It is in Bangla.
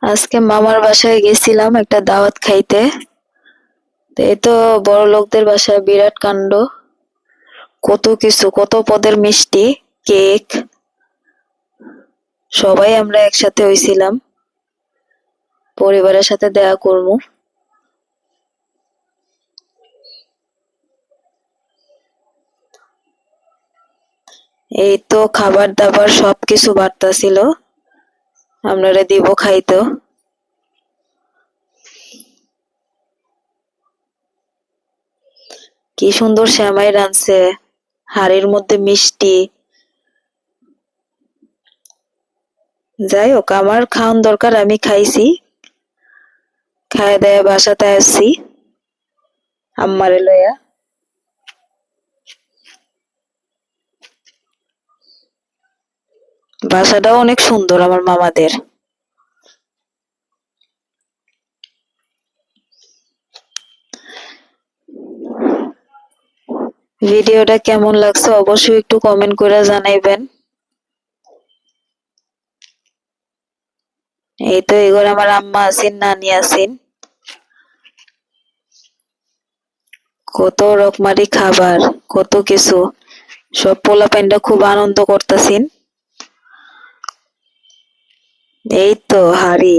আজকে মামার বাসায় গেছিলাম একটা দাওয়াত খাইতে। তো এই তো বড় লোকদের বাসায় বিরাট কাণ্ড, কত কিছু, কত পদের মিষ্টি, কেক, সবাই আমরা একসাথে হইছিলাম, পরিবারের সাথে দেখা করবো। এই তো খাবার দাবার সবকিছু বাড়তাছিল, আপনারা দিব খাইতো। কি সুন্দর সেমাই রাঁধছে, হাড়ির মধ্যে মিষ্টি। যাই হোক, আমার খাওয়ান দরকার, আমি খাইছি, খায় দায় বাসাতে আসছি আম্মারে লইয়া। বাসাটাও অনেক সুন্দর আমার মামাদের। ভিডিওটা কেমন লাগছে অবশ্যই একটু কমেন্ট করে জানাইবেন। এই তো এগুলো আমার আম্মা আছেন, নানি আছেন, কত রকমারি খাবার, কত কিছু, সব পোলাপাইনটা খুব আনন্দ করতেছেন। এই তো হাড়ি,